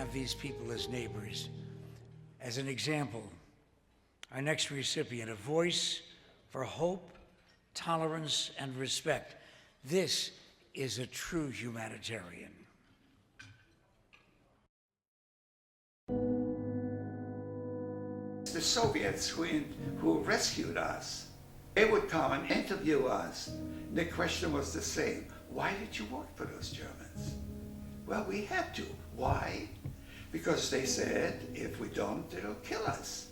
have these people as neighbors. As an example, our next recipient, a voice for hope, tolerance, and respect. This is a true humanitarian. The Soviets who rescued us, they would come and interview us. The question was the same. Why did you work for those Germans? Well, we had to. Why? Because they said, if we don't, they'll kill us.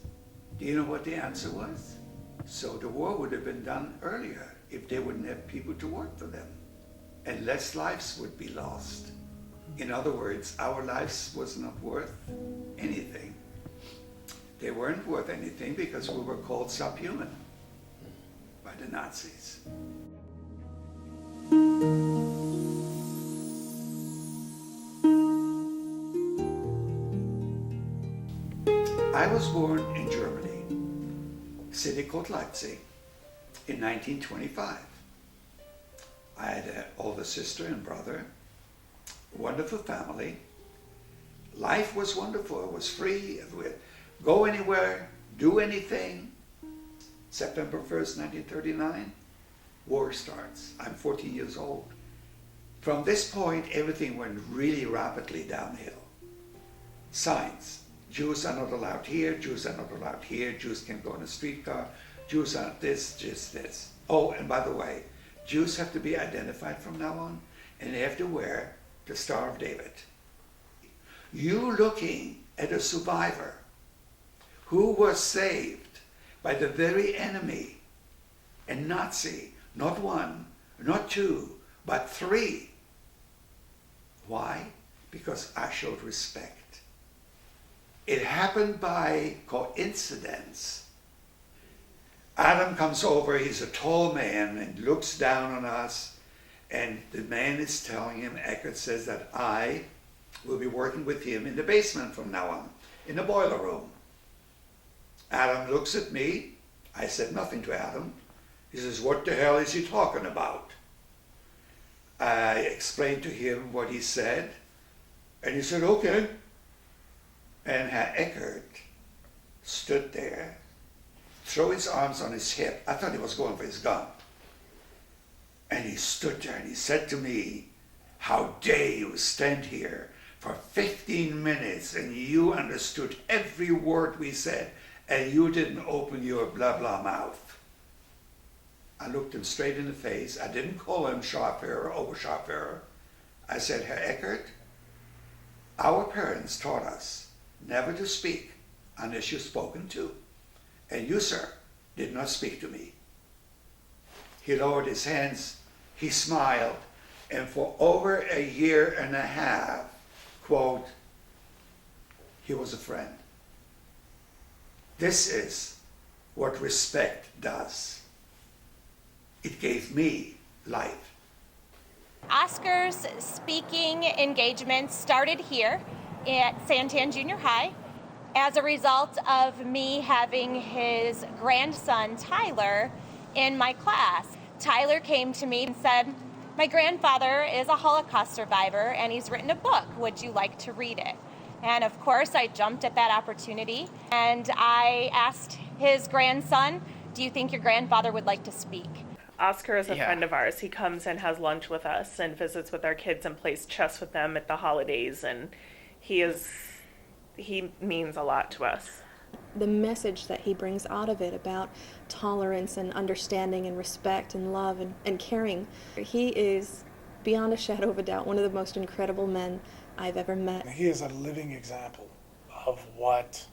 Do you know what the answer was? So the war would have been done earlier if they wouldn't have people to work for them. And less lives would be lost. In other words, our lives was not worth anything. They weren't worth anything because we were called subhuman by the Nazis. I was born in Germany, a city called Leipzig, in 1925. I had an older sister and brother, a wonderful family. Life was wonderful, it was free, we could go anywhere, do anything. September 1st, 1939, war starts. I'm 14 years old. From this point, everything went really rapidly downhill. Signs. Jews are not allowed here, Jews are not allowed here, Jews can't go in a streetcar, Jews are this, just this. Oh, and by the way, Jews have to be identified from now on, and they have to wear the Star of David. You looking at a survivor who was saved by the very enemy, a Nazi, not one, not two, but three. Why? Because I showed respect. It happened by coincidence. Adam comes over, he's a tall man and looks down on us, and the man is telling him, Eckert says that I will be working with him in the basement from now on, in the boiler room. Adam looks at me. I said nothing to Adam. He says, what the hell is he talking about? I explained to him what he said, and he said, okay. And Herr Eckert stood there, threw his arms on his hip. I thought he was going for his gun. And he stood there and he said to me, how dare you stand here for 15 minutes and you understood every word we said and you didn't open your blah blah mouth. I looked him straight in the face. I didn't call him Scharführer, Oberscharführer. I said, Herr Eckert, our parents taught us never to speak unless you're spoken to. And you, sir, did not speak to me. He lowered his hands, he smiled, and for over a year and a half, quote, he was a friend. This is what respect does. It gave me life. Oscar's speaking engagements started here at Santan Junior High as a result of me having his grandson, Tyler, in my class. Tyler came to me and said, my grandfather is a Holocaust survivor and he's written a book. Would you like to read it? And of course, I jumped at that opportunity and I asked his grandson, do you think your grandfather would like to speak? Oskar is a friend of ours. He comes and has lunch with us and visits with our kids and plays chess with them at the holidays, and he means a lot to us. The message that he brings out of it about tolerance and understanding and respect and love and caring. He is, beyond a shadow of a doubt, one of the most incredible men I've ever met. He is a living example of what,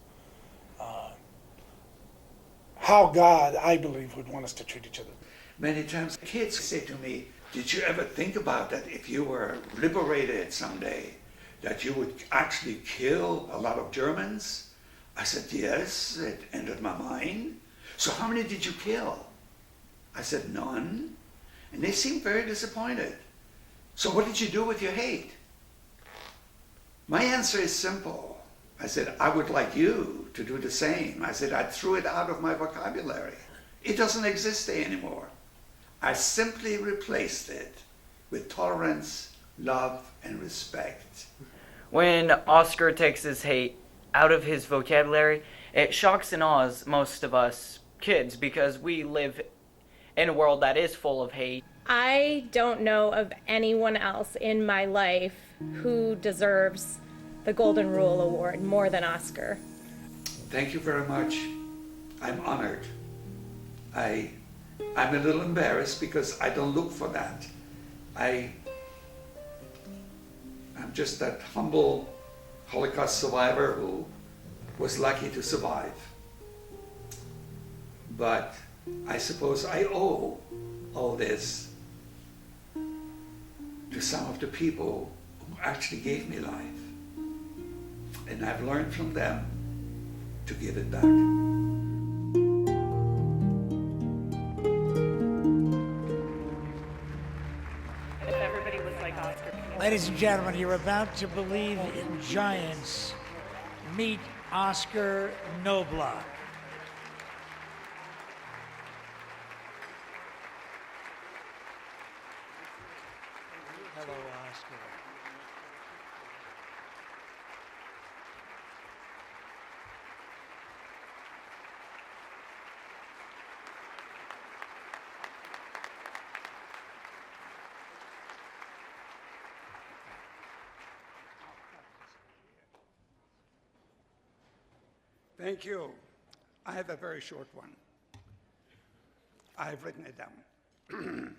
how God, I believe, would want us to treat each other. Many times kids say to me, did you ever think about that if you were liberated someday, that you would actually kill a lot of Germans? I said, yes, it entered my mind. So how many did you kill? I said, none. And they seemed very disappointed. So what did you do with your hate? My answer is simple. I said, I would like you to do the same. I said, I threw it out of my vocabulary. It doesn't exist there anymore. I simply replaced it with tolerance, love, and respect. When Oskar takes his hate out of his vocabulary, it shocks and awes most of us kids because we live in a world that is full of hate. I don't know of anyone else in my life who deserves the Golden Rule Award more than Oskar. Thank you very much. I'm honored. I'm a little embarrassed because I don't look for that. I'm just that humble Holocaust survivor who was lucky to survive. But I suppose I owe all this to some of the people who actually gave me life. And I've learned from them to give it back. If everybody was like Oskar. Ladies and gentlemen, you're about to believe in giants. Meet Oskar Knoblach. Hello, Oskar. Thank you. I have a very short one. I've written it down.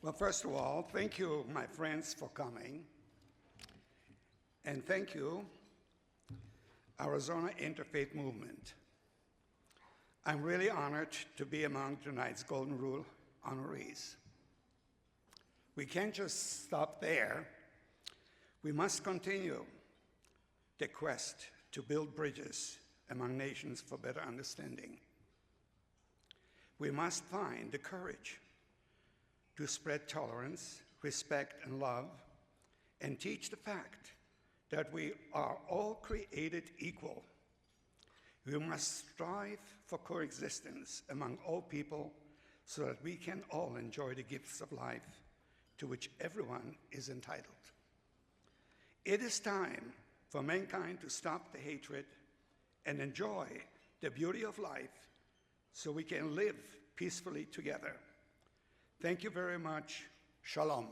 Well, first of all, thank you, my friends, for coming. And thank you, Arizona Interfaith Movement. I'm really honored to be among tonight's Golden Rule honorees. We can't just stop there. We must continue the quest to build bridges among nations for better understanding. We must find the courage to spread tolerance, respect, and love, and teach the fact that we are all created equal. We must strive for coexistence among all people so that we can all enjoy the gifts of life to which everyone is entitled. It is time for mankind to stop the hatred and enjoy the beauty of life so we can live peacefully together. Thank you very much. Shalom.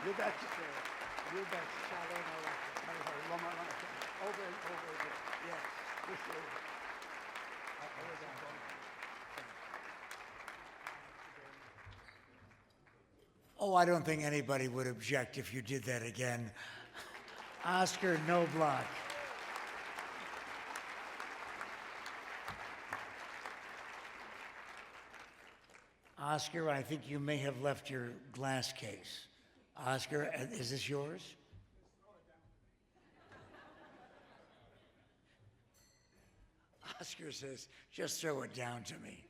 You bet. You bet. Shalom. Over and over again. Yes. This is. Oh, I don't think anybody would object if you did that again. Oskar Knoblach. Oskar, I think you may have left your glass case. Oskar, is this yours? Oskar says, just throw it down to me.